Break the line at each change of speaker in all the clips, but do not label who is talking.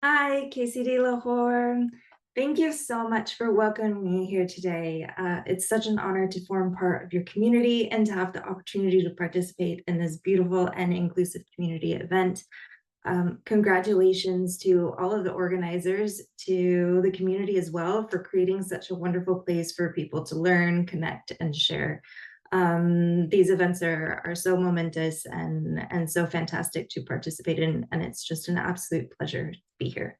Hi, KCD Lahore. Thank you so much for welcoming me here today. It's such an honor to form part of your community and to have the opportunity to participate in this beautiful and inclusive community event. Congratulations to all of the organizers, to the community as well, for creating such a wonderful place for people to learn, connect, and share. These events are so momentous and so fantastic to participate in, and it's just an absolute pleasure to be here.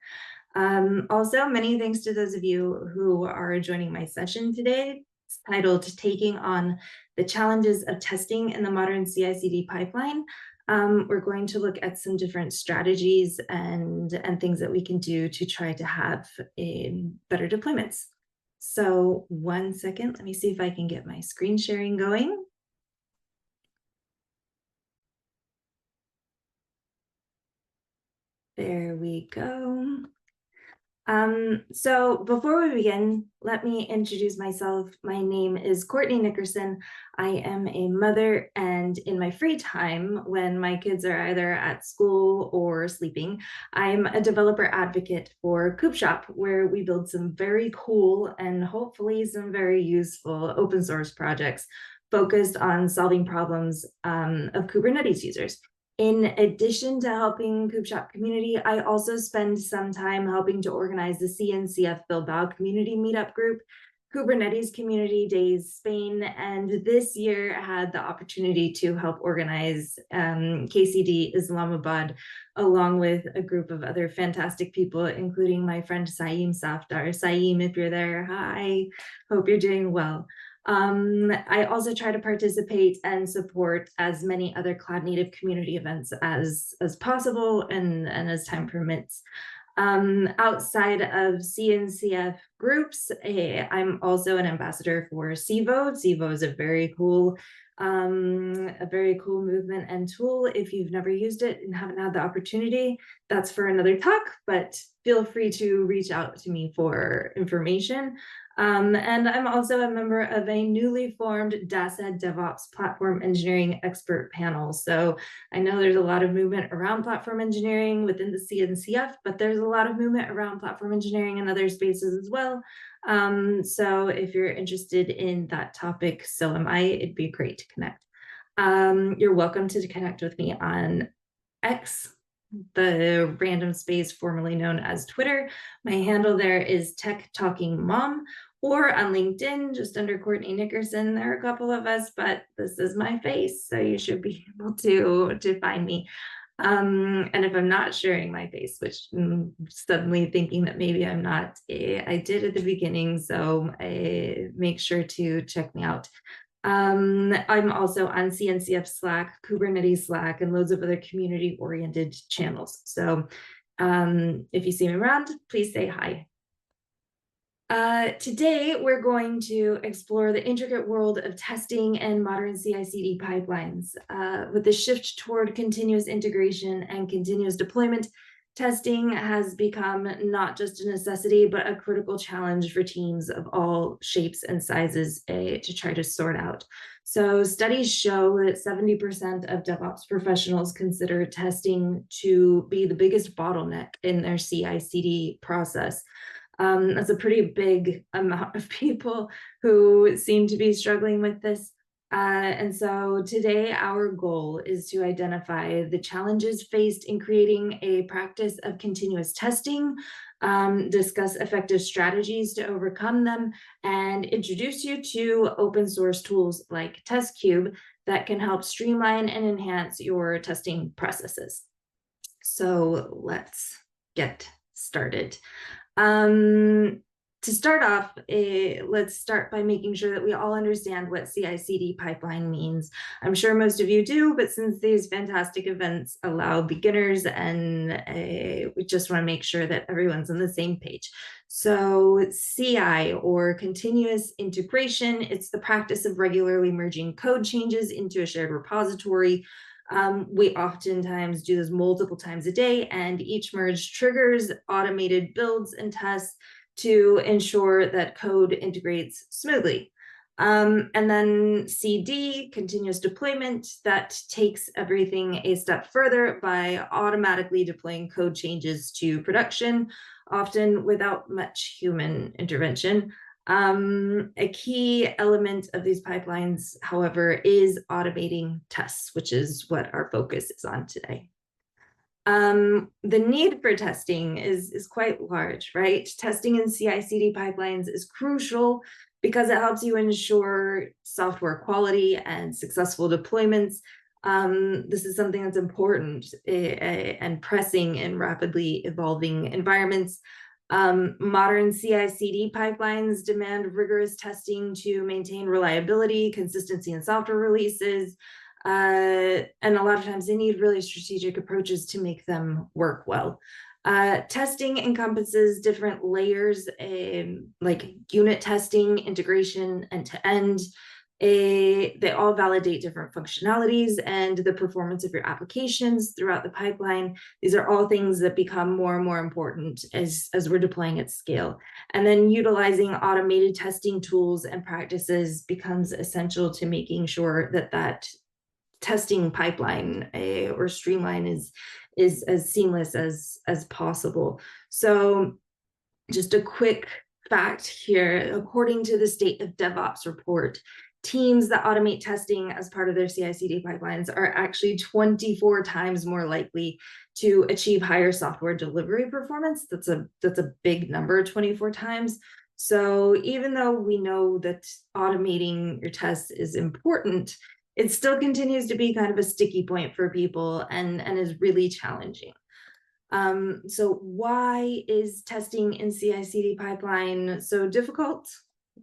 Also, many thanks to those of you who are joining my session today. It's titled Taking on the Challenges of Testing in the Modern CI/CD Pipeline. We're going to look at some different strategies and things that we can do to try to have better deployments. So 1 second, let me see if I can get my screen sharing going. There we go. So before we begin, let me introduce myself. My name is Cortney Nickerson. I am a mother, and in my free time, when my kids are either at school or sleeping, I'm a developer advocate for Kubeshop, where we build some very cool and hopefully some very useful open source projects focused on solving problems of Kubernetes users. In addition to helping Kubeshop community, I also spend some time helping to organize the CNCF Bilbao community meetup group, Kubernetes Community Days Spain, and this year I had the opportunity to help organize KCD Islamabad, along with a group of other fantastic people, including my friend Saeem Safdar. Saeem, if you're there, hi, hope you're doing well. I also try to participate and support as many other cloud native community events as possible and as time permits. Outside of CNCF groups, I'm also an ambassador for CVO. CVO is a very cool movement and tool. If you've never used it and haven't had the opportunity, that's for another talk, but feel free to reach out to me for information. And I'm also a member of a newly formed DASA DevOps Platform Engineering Expert Panel. So I know there's a lot of movement around platform engineering within the CNCF, but there's a lot of movement around platform engineering in other spaces as well. So if you're interested in that topic, so am I. It'd be great to connect. You're welcome to connect with me on X, the random space formerly known as Twitter. My handle there is Tech Talking Mom, or on LinkedIn, just under Cortney Nickerson. There are a couple of us, but this is my face, so you should be able to find me. And if I'm not sharing my face, which I'm suddenly thinking that maybe I'm not, I did at the beginning, so make sure to check me out. I'm also on CNCF Slack, Kubernetes Slack, and loads of other community-oriented channels. So if you see me around, please say hi. Today, we're going to explore the intricate world of testing and modern CI/CD pipelines. With the shift toward continuous integration and continuous deployment, testing has become not just a necessity, but a critical challenge for teams of all shapes and sizes to try to sort out. So studies show that 70% of DevOps professionals consider testing to be the biggest bottleneck in their CI/CD process. That's a pretty big amount of people who seem to be struggling with this. And so today our goal is to identify the challenges faced in creating a practice of continuous testing, discuss effective strategies to overcome them, and introduce you to open source tools like TestCube that can help streamline and enhance your testing processes. So let's get started. To start off, let's start by making sure that we all understand what CI/CD pipeline means. I'm sure most of you do, but since these fantastic events allow beginners, and we just want to make sure that everyone's on the same page. So CI, or continuous integration, it's the practice of regularly merging code changes into a shared repository. We oftentimes do this multiple times a day, and each merge triggers automated builds and tests to ensure that code integrates smoothly. And then CD, continuous deployment, that takes everything a step further by automatically deploying code changes to production, often without much human intervention. A key element of these pipelines, however, is automating tests, which is what our focus is on today. The need for testing is quite large, right? Testing in CI/CD pipelines is crucial because it helps you ensure software quality and successful deployments. This is something that's important and pressing in rapidly evolving environments. Modern CI/CD pipelines demand rigorous testing to maintain reliability, consistency in software releases, and a lot of times they need really strategic approaches to make them work well. Testing encompasses different layers, like unit testing, integration, end-to-end. They all validate different functionalities and the performance of your applications throughout the pipeline. These are all things that become more and more important as we're deploying at scale. And then utilizing automated testing tools and practices becomes essential to making sure that testing pipeline or streamline is as seamless as possible. So just a quick fact here, according to the State of DevOps report, teams that automate testing as part of their CI/CD pipelines are actually 24 times more likely to achieve higher software delivery performance. That's a big number, 24 times. So even though we know that automating your tests is important, it still continues to be kind of a sticky point for people and is really challenging. So why is testing in CI/CD pipeline so difficult?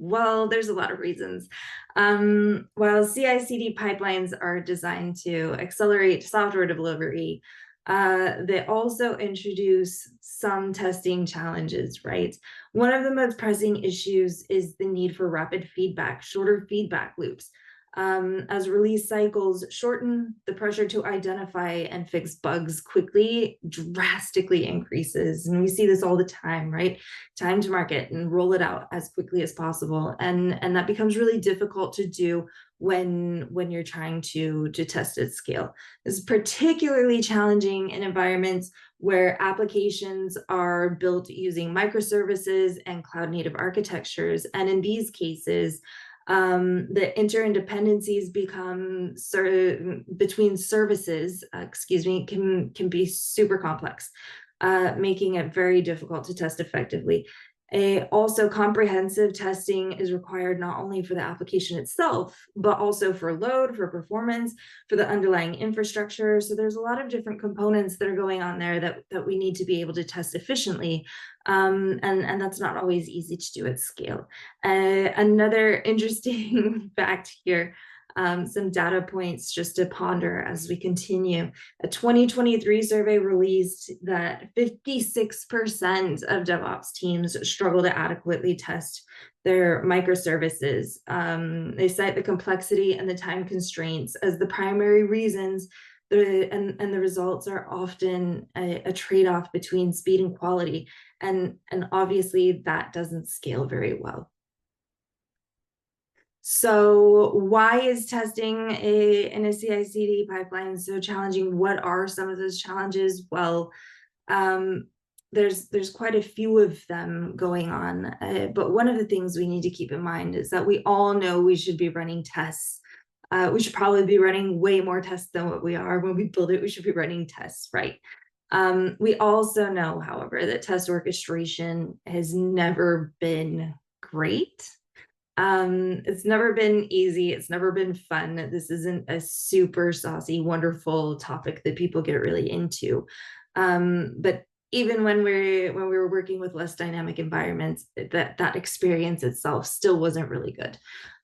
Well, there's a lot of reasons. While CI/CD pipelines are designed to accelerate software delivery, they also introduce some testing challenges, right? One of the most pressing issues is the need for rapid feedback, shorter feedback loops. As release cycles shorten, the pressure to identify and fix bugs quickly drastically increases. And we see this all the time, right? Time to market and roll it out as quickly as possible. And that becomes really difficult to do when you're trying to test at scale. This is particularly challenging in environments where applications are built using microservices and cloud native architectures. And in these cases, the interindependencies become between services, can be super complex, making it very difficult to test effectively. Also, comprehensive testing is required not only for the application itself, but also for load, for performance, for the underlying infrastructure. So there's a lot of different components that are going on there that we need to be able to test efficiently. And that's not always easy to do at scale. Another interesting fact here, some data points just to ponder as we continue. A 2023 survey released that 56% of DevOps teams struggle to adequately test their microservices. They cite the complexity and the time constraints as the primary reasons, and the results are often a trade-off between speed and quality. And obviously that doesn't scale very well. So why is testing in a CI/CD pipeline so challenging? What are some of those challenges? Well, there's quite a few of them going on. But one of the things we need to keep in mind is that we all know we should be running tests. We should probably be running way more tests than what we are. When we build it, we should be running tests, right? We also know, however, that test orchestration has never been great. It's never been easy. It's never been fun. This isn't a super saucy, wonderful topic that people get really into. But even when we were working with less dynamic environments, that experience itself still wasn't really good.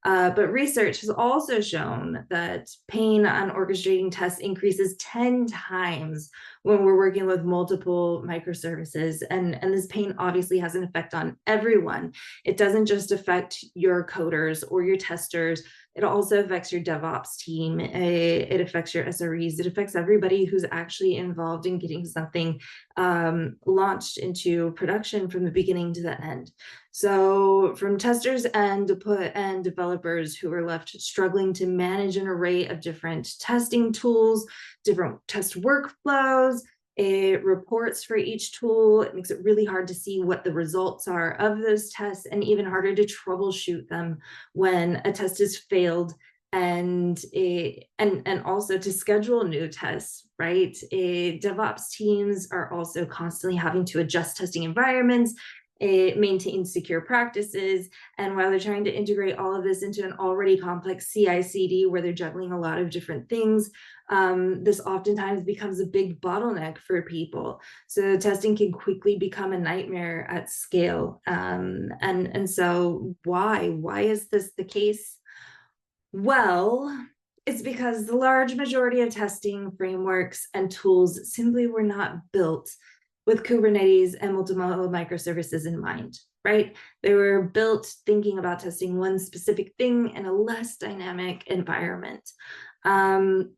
But research has also shown that pain on orchestrating tests increases 10 times when we're working with multiple microservices. And this pain obviously has an effect on everyone. It doesn't just affect your coders or your testers. It also affects your DevOps team. It affects your SREs. It affects everybody who's actually involved in getting something launched into production from the beginning to the end. So from testers and developers who are left struggling to manage an array of different testing tools, different test workflows, reports for each tool. It makes it really hard to see what the results are of those tests, and even harder to troubleshoot them when a test has failed, and also to schedule new tests, right? DevOps teams are also constantly having to adjust testing environments, maintain secure practices, and while they're trying to integrate all of this into an already complex CI/CD where they're juggling a lot of different things, this oftentimes becomes a big bottleneck for people. So testing can quickly become a nightmare at scale. And so why is this the case? Well, it's because the large majority of testing frameworks and tools simply were not built with Kubernetes and multimodal microservices in mind, right? They were built thinking about testing one specific thing in a less dynamic environment. And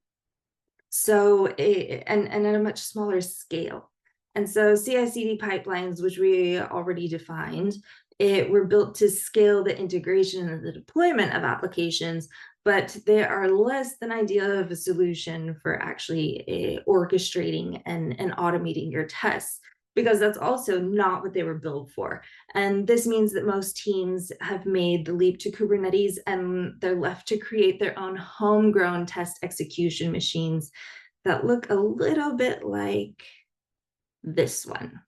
at a much smaller scale. And so CI/CD pipelines, which we already defined, were built to scale the integration and the deployment of applications, but they are less than ideal of a solution for actually orchestrating and automating your tests, because that's also not what they were built for. And this means that most teams have made the leap to Kubernetes, and they're left to create their own homegrown test execution machines that look a little bit like this one,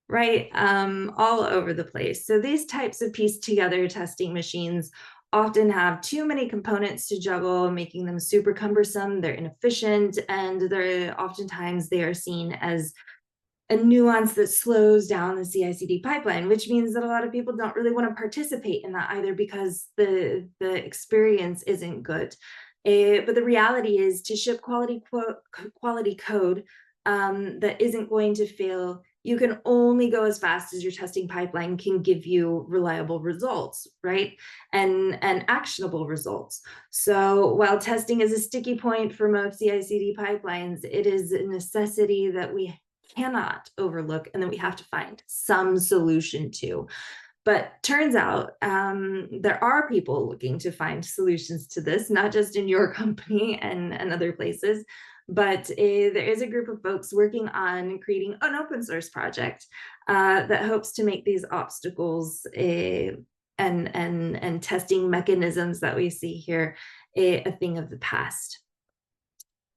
right? All over the place. So these types of pieced together testing machines often have too many components to juggle, making them super cumbersome, they're inefficient, and oftentimes they are seen as a nuance that slows down the CI/CD pipeline, which means that a lot of people don't really want to participate in that either, because the experience isn't good. But the reality is, to ship quality code that isn't going to fail, you can only go as fast as your testing pipeline can give you reliable results, right? And actionable results. So while testing is a sticky point for most CI/CD pipelines, it is a necessity that we cannot overlook and that we have to find some solution to. But turns out there are people looking to find solutions to this, not just in your company and other places, but there is a group of folks working on creating an open source project that hopes to make these obstacles and testing mechanisms that we see here a thing of the past.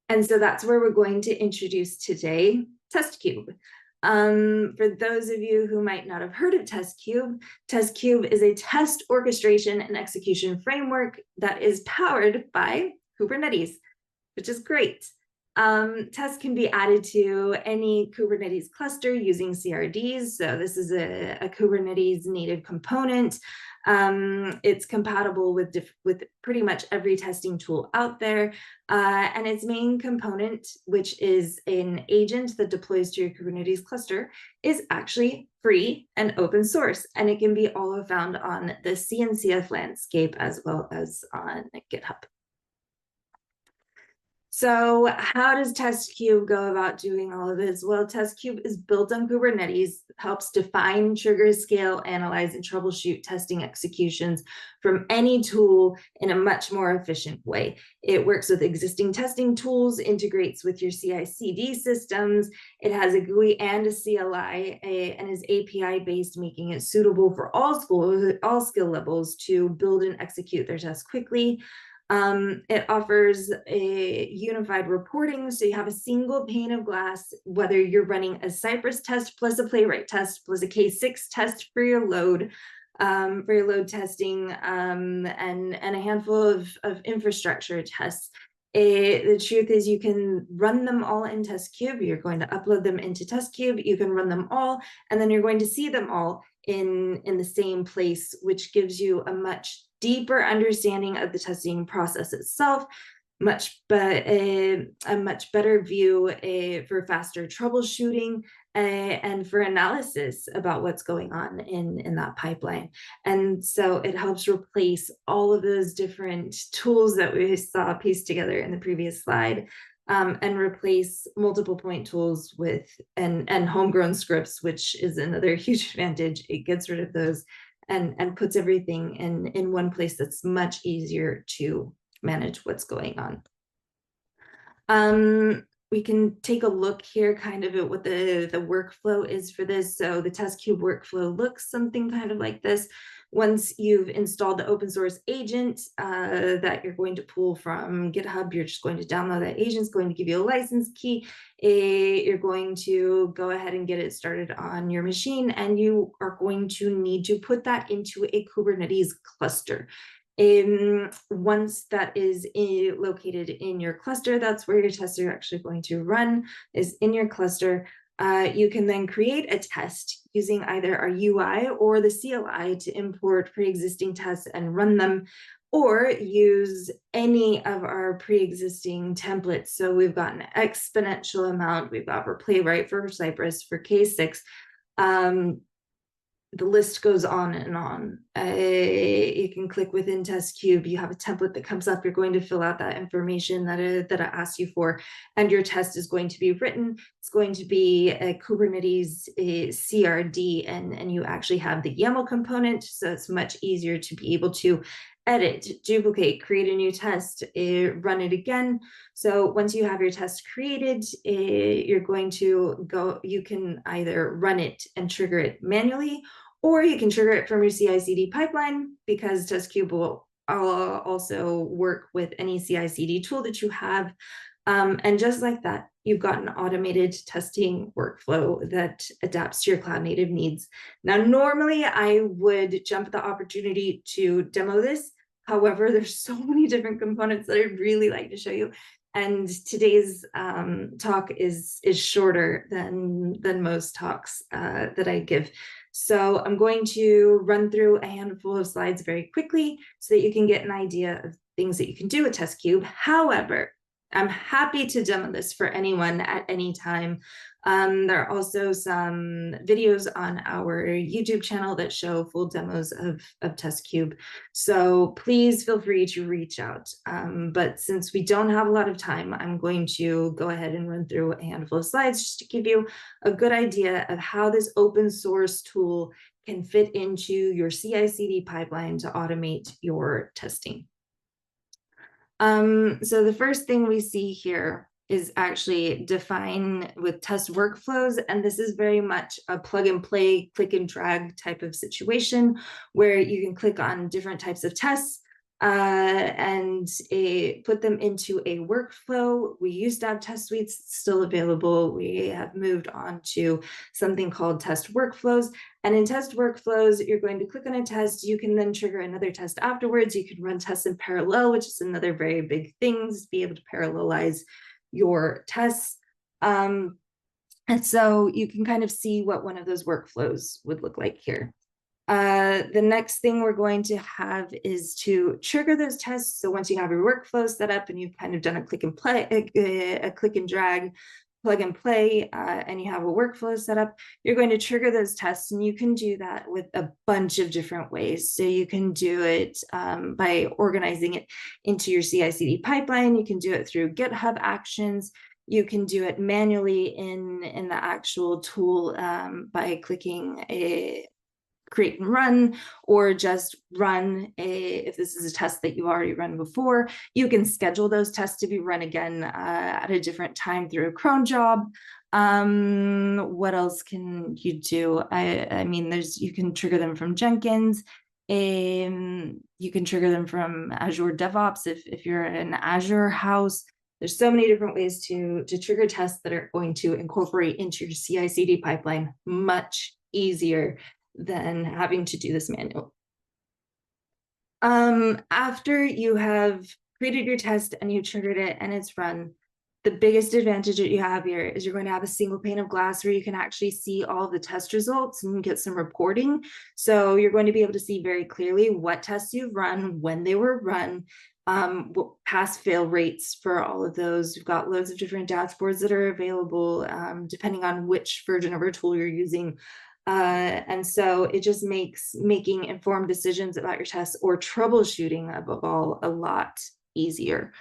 And so that's where we're going to introduce today TestCube. For those of you who might not have heard of TestCube, TestCube is a test orchestration and execution framework that is powered by Kubernetes, which is great. Tests can be added to any Kubernetes cluster using CRDs. So this is a Kubernetes native component. It's compatible with pretty much every testing tool out there. And its main component, which is an agent that deploys to your Kubernetes cluster, is actually free and open source. And it can be all found on the CNCF landscape as well as on GitHub. So how does TestCube go about doing all of this? Well, TestCube is built on Kubernetes, helps define, trigger, scale, analyze, and troubleshoot testing executions from any tool in a much more efficient way. It works with existing testing tools, integrates with your CI/CD systems. It has a GUI and a CLI, and is API-based, making it suitable for all skill levels to build and execute their tests quickly. It offers a unified reporting, so you have a single pane of glass, whether you're running a Cypress test plus a Playwright test plus a K6 test for your load testing, and a handful of infrastructure tests. The truth is, you can run them all in TestCube. You're going to upload them into TestCube. You can run them all, and then you're going to see them all in the same place, which gives you a much deeper understanding of the testing process itself, a much better view for faster troubleshooting, and for analysis about what's going on in that pipeline. And so it helps replace all of those different tools that we saw pieced together in the previous slide, and replace multiple point tools with and homegrown scripts, which is another huge advantage. It gets rid of those and puts everything in one place that's much easier to manage what's going on. We can take a look here kind of at what the workflow is for this. So the test cube workflow looks something kind of like this. Once you've installed the open source agent that you're going to pull from GitHub, you're just going to download that agent. It's going to give you a license key. You're going to go ahead and get it started on your machine, and you are going to need to put that into a Kubernetes cluster. Once that is located in your cluster, that's where your tests are actually going to run, is in your cluster. You can then create a test using either our UI or the CLI to import pre-existing tests and run them, or use any of our pre-existing templates. So we've got an exponential amount. We've got for Playwright, for Cypress, for K6. The list goes on and on. You can click within test cube. You have a template that comes up. You're going to fill out that information that I asked you for, and your test is going to be written. It's going to be a Kubernetes CRD, and you actually have the YAML component, so it's much easier to be able to edit, duplicate, create a new test, run it again. So once you have your test created, you're going to go, you can either run it and trigger it manually, or you can trigger it from your CI/CD pipeline, because test cube will also work with any CI/CD tool that you have. And just like that, you've got an automated testing workflow that adapts to your cloud native needs. Now, normally I would jump at the opportunity to demo this. However, there's so many different components that I'd really like to show you. And today's talk is shorter than most talks that I give. So I'm going to run through a handful of slides very quickly so that you can get an idea of things that you can do with test cube. However, I'm happy to demo this for anyone at any time. There are also some videos on our YouTube channel that show full demos of test cube. So please feel free to reach out. But since we don't have a lot of time, I'm going to go ahead and run through a handful of slides just to give you a good idea of how this open source tool can fit into your CI/CD pipeline to automate your testing. So the first thing we see here is actually define with test workflows. And this is very much a plug and play, click and drag type of situation where you can click on different types of tests and put them into a workflow. We used to have test suites, still available. We have moved on to something called test workflows. And in test workflows, you're going to click on a test. You can then trigger another test afterwards. You can run tests in parallel, which is another very big thing, is be able to parallelize your tests. And so you can kind of see what one of those workflows would look like here. The next thing we're going to have is to trigger those tests. So once you have your workflow set up and you've kind of done a click and play, a click and drag, plug and play, and you have a workflow set up, you're going to trigger those tests. And you can do that with a bunch of different ways. So you can do it by organizing it into your CI/CD pipeline. You can do it through GitHub Actions. You can do it manually in the actual tool by clicking create and run, or just run if this is a test that you've already run before. You can schedule those tests to be run again at a different time through a cron job. What else can you do? I mean, you can trigger them from Jenkins. You can trigger them from Azure DevOps if you're an Azure house. There's so many different ways to trigger tests that are going to incorporate into your CI/CD pipeline much easier than having to do this manually. After you have created your test and you triggered it and it's run, the biggest advantage that you have here is you're going to have a single pane of glass where you can actually see all of the test results and get some reporting. So you're going to be able to see very clearly what tests you've run, when they were run, pass-fail rates for all of those. We've got loads of different dashboards that are available depending on which version of our tool you're using. And so it just makes making informed decisions about your tests or troubleshooting above all a lot easier.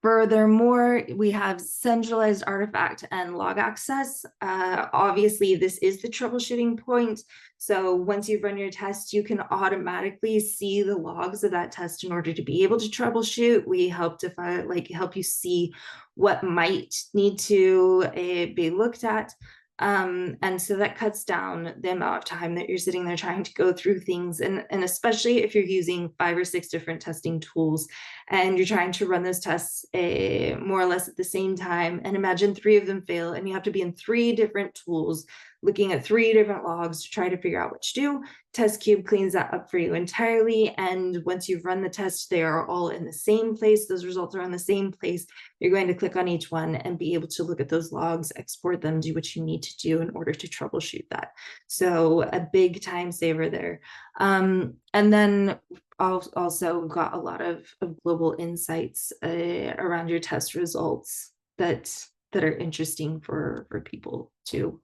Furthermore, we have centralized artifact and log access. Obviously, this is the troubleshooting point. So once you've run your test, you can automatically see the logs of that test in order to be able to troubleshoot. We help define, help you see what might need to be looked at. And so that cuts down the amount of time that you're sitting there trying to go through things. And especially if you're using 5 or 6 different testing tools and you're trying to run those tests more or less at the same time, and imagine 3 of them fail and you have to be in 3 different tools looking at 3 different logs to try to figure out what to do. TestCube cleans that up for you entirely. And once you've run the test, they are all in the same place. Those results are in the same place. You're going to click on each one and be able to look at those logs, export them, do what you need to do in order to troubleshoot that. So a big time saver there. And then also got a lot of global insights around your test results that are interesting for people to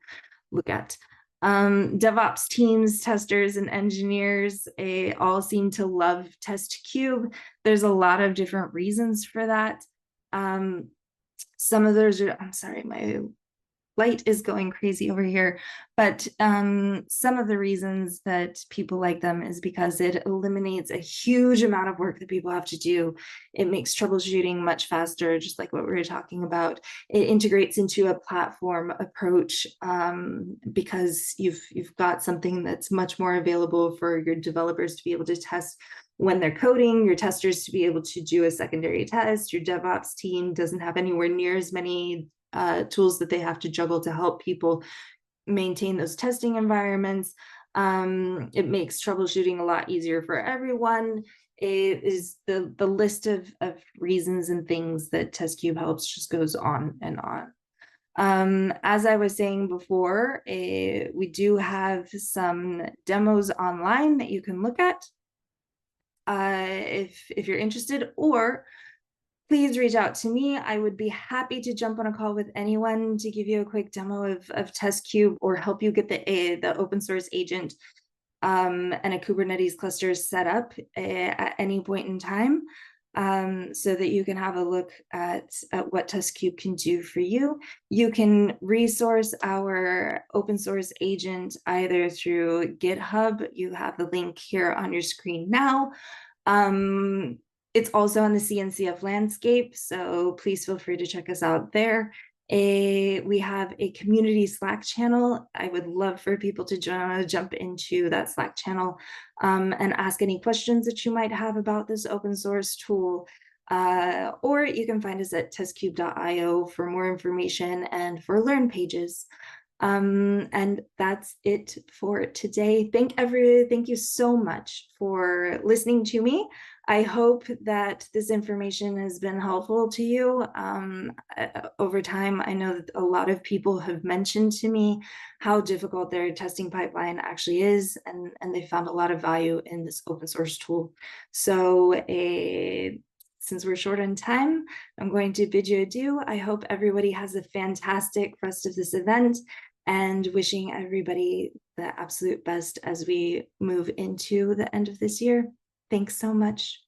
look at. DevOps teams, testers, and engineers all seem to love TestCube. There's a lot of different reasons for that. Some of those are, I'm sorry, my light is going crazy over here, but some of the reasons that people like them is because it eliminates a huge amount of work that people have to do. It makes troubleshooting much faster, just like what we were talking about. It integrates into a platform approach because you've got something that's much more available for your developers to be able to test when they're coding, your testers to be able to do a secondary test. Your DevOps team doesn't have anywhere near as many tools that they have to juggle to help people maintain those testing environments. It makes troubleshooting a lot easier for everyone. It is the list of reasons and things that TestCube helps just goes on and on. As I was saying before, we do have some demos online that you can look at if you're interested, or please reach out to me. I would be happy to jump on a call with anyone to give you a quick demo of TestCube or help you get the open source agent and a Kubernetes cluster set up at any point in time so that you can have a look at what TestCube can do for you. You can resource our open source agent either through GitHub. You have the link here on your screen now. It's also on the CNCF landscape, so please feel free to check us out there. We have a community Slack channel. I would love for people to jump into that Slack channel and ask any questions that you might have about this open source tool. Or you can find us at testcube.io for more information and for Learn pages. And that's it for today. Thank you so much for listening to me. I hope that this information has been helpful to you. Over time, I know that a lot of people have mentioned to me how difficult their testing pipeline actually is, and they found a lot of value in this open source tool. So since we're short on time, I'm going to bid you adieu. I hope everybody has a fantastic rest of this event, and wishing everybody the absolute best as we move into the end of this year. Thanks so much.